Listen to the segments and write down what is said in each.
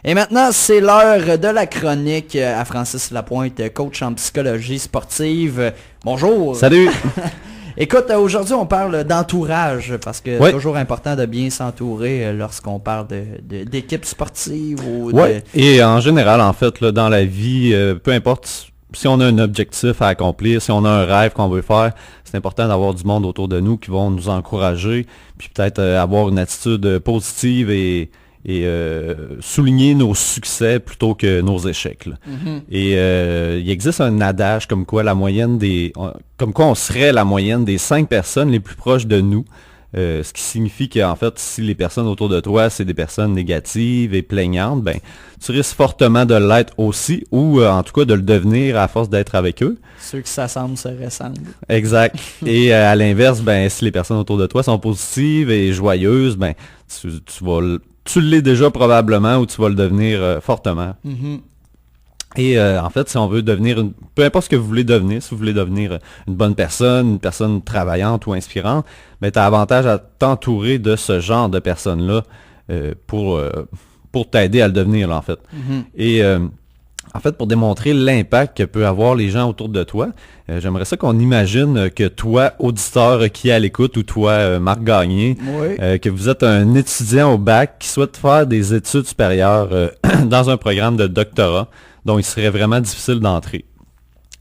Et maintenant, c'est l'heure de la chronique à Francis Lapointe, coach en psychologie sportive. Bonjour. Salut. Écoute, aujourd'hui, on parle d'entourage, parce que c'est toujours important de bien s'entourer lorsqu'on parle d'équipe sportive. Et en général, en fait, là, dans la vie, peu importe si on a un objectif à accomplir, si on a un rêve qu'on veut faire, c'est important d'avoir du monde autour de nous qui vont nous encourager, puis peut-être avoir une attitude positive et souligner nos succès plutôt que nos échecs. Mm-hmm. Et il existe un adage comme quoi on serait la moyenne des 5 personnes les plus proches de nous. Ce qui signifie qu'en fait, si les personnes autour de toi, c'est des personnes négatives et plaignantes, ben tu risques fortement de l'être aussi, ou en tout cas de le devenir à force d'être avec eux. Ceux qui s'assemblent se ressemblent. Exact. Et à l'inverse, ben si les personnes autour de toi sont positives et joyeuses, ben tu l'es déjà probablement ou tu vas le devenir fortement. Mm-hmm. Et en fait, si on veut devenir peu importe ce que vous voulez devenir, si vous voulez devenir une bonne personne, une personne travaillante ou inspirante, ben tu as avantage à t'entourer de ce genre de personnes-là pour t'aider à le devenir, là, en fait. Mm-hmm. Et en fait, pour démontrer l'impact que peut avoir les gens autour de toi, j'aimerais ça qu'on imagine que toi, auditeur qui est à l'écoute, ou toi, Marc Gagné, que vous êtes un étudiant au bac qui souhaite faire des études supérieures dans un programme de doctorat dont il serait vraiment difficile d'entrer.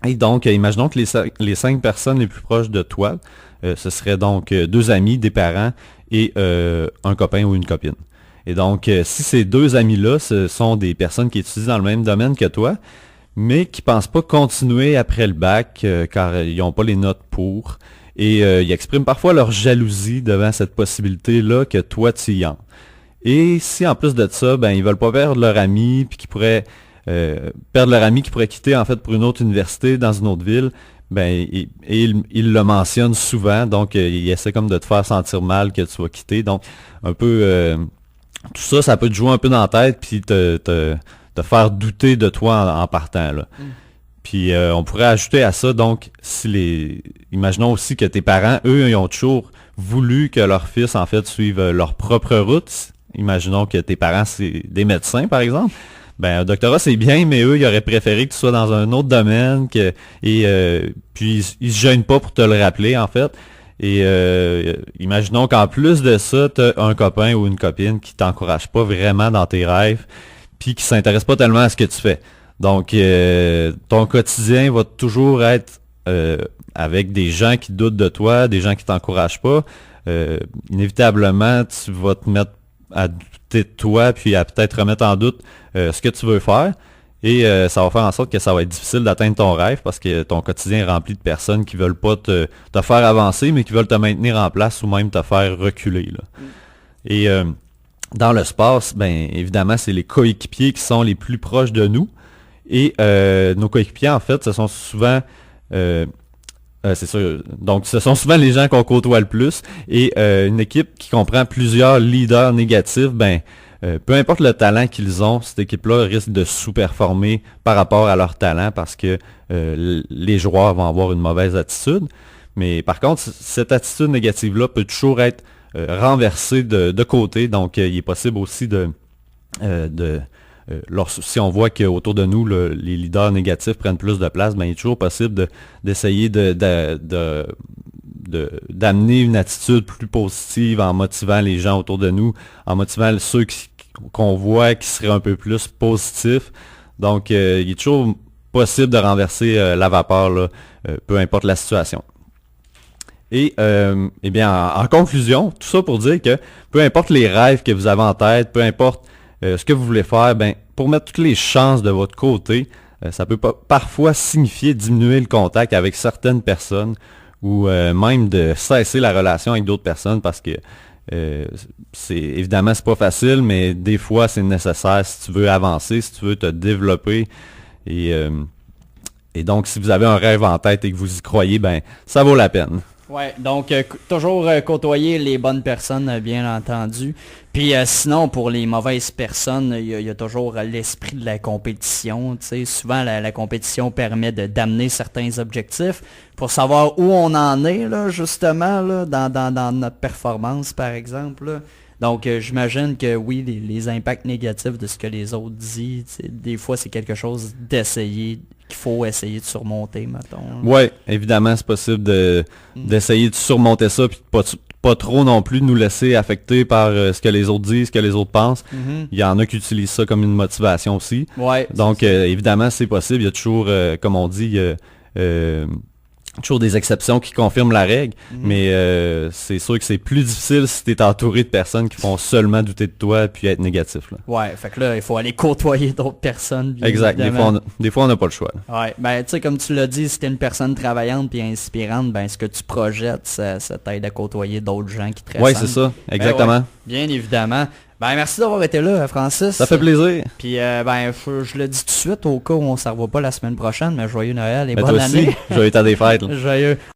Et donc, imaginons que les 5 personnes les plus proches de toi, ce serait donc 2 amis, des parents et un copain ou une copine. Et donc, si ces 2 amis-là, ce sont des personnes qui étudient dans le même domaine que toi, mais qui pensent pas continuer après le bac, car ils n'ont pas les notes pour, et ils expriment parfois leur jalousie devant cette possibilité-là que toi, tu y entres. Et si en plus de ça, ben ils veulent pas perdre leur ami, puis qu'ils pourraient perdre leur ami qui pourrait quitter en fait pour une autre université dans une autre ville, ben il le mentionne souvent, donc il essaie comme de te faire sentir mal que tu vas quitter. Donc un peu tout ça peut te jouer un peu dans la tête puis te faire douter de toi en partant là. Puis on pourrait ajouter à ça, donc imaginons aussi que tes parents, eux, ils ont toujours voulu que leur fils en fait suive leur propre route. Imaginons que tes parents c'est des médecins par exemple. Ben un doctorat c'est bien, mais eux ils auraient préféré que tu sois dans un autre domaine puis ils se gênent pas pour te le rappeler en fait. Et imaginons qu'en plus de ça, tu as un copain ou une copine qui t'encourage pas vraiment dans tes rêves, puis qui s'intéresse pas tellement à ce que tu fais. Donc ton quotidien va toujours être avec des gens qui doutent de toi, des gens qui t'encouragent pas. Inévitablement, tu vas te mettre à douter de toi, puis à peut-être remettre en doute ce que tu veux faire. Et ça va faire en sorte que ça va être difficile d'atteindre ton rêve parce que ton quotidien est rempli de personnes qui veulent pas te faire avancer, mais qui veulent te maintenir en place ou même te faire reculer, là. Et dans le sport, ben évidemment, c'est les coéquipiers qui sont les plus proches de nous. Et nos coéquipiers, en fait, ce sont souvent c'est sûr. Donc, ce sont souvent les gens qu'on côtoie le plus. Et une équipe qui comprend plusieurs leaders négatifs, ben peu importe le talent qu'ils ont, cette équipe-là risque de sous-performer par rapport à leur talent parce que les joueurs vont avoir une mauvaise attitude. Mais par contre, cette attitude négative-là peut toujours être renversée de côté. Donc, il est possible aussi si on voit qu'autour de nous, les leaders négatifs prennent plus de place, ben, il est toujours possible d'essayer d'amener une attitude plus positive en motivant les gens autour de nous, en motivant ceux qu'on voit qui seraient un peu plus positifs. Donc, il est toujours possible de renverser la vapeur, là, peu importe la situation. Et eh bien, en conclusion, tout ça pour dire que peu importe les rêves que vous avez en tête, peu importe ce que vous voulez faire, ben pour mettre toutes les chances de votre côté, ça peut parfois signifier diminuer le contact avec certaines personnes ou même de cesser la relation avec d'autres personnes parce que évidemment c'est pas facile, mais des fois c'est nécessaire si tu veux avancer, si tu veux te développer et donc si vous avez un rêve en tête et que vous y croyez, ben ça vaut la peine. Ouais, donc toujours côtoyer les bonnes personnes, bien entendu. Puis sinon, pour les mauvaises personnes, il y a toujours l'esprit de la compétition. Tu sais, souvent la compétition permet d'amener certains objectifs pour savoir où on en est là, justement là, dans notre performance, par exemple. Là. Donc, j'imagine que oui, les impacts négatifs de ce que les autres disent, des fois, c'est quelque chose d'essayer, qu'il faut essayer de surmonter, mettons. Ouais, évidemment, c'est possible d'essayer de surmonter ça, puis pas trop non plus de nous laisser affecter par ce que les autres disent, ce que les autres pensent. Il y en a qui utilisent ça comme une motivation aussi. Ouais. Donc, évidemment, c'est possible. Il y a toujours, comme on dit, toujours des exceptions qui confirment la règle, mais c'est sûr que c'est plus difficile si tu es entouré de personnes qui font seulement douter de toi puis être négatif. Là. Ouais, fait que là, il faut aller côtoyer d'autres personnes. Exact, des fois on n'a pas le choix. Là. Ouais, ben tu sais, comme tu l'as dit, si t'es une personne travaillante puis inspirante, ben ce que tu projettes, ça t'aide à côtoyer d'autres gens qui te ressemblent. Ouais, c'est ça, exactement. Ben ouais, bien évidemment. Ben merci d'avoir été là, Francis. Ça fait plaisir. Puis ben je le dis tout de suite au cas où on ne se revoit pas la semaine prochaine, mais joyeux Noël et Ben bonne toi aussi, année. joyeux temps des fêtes. Là. Joyeux.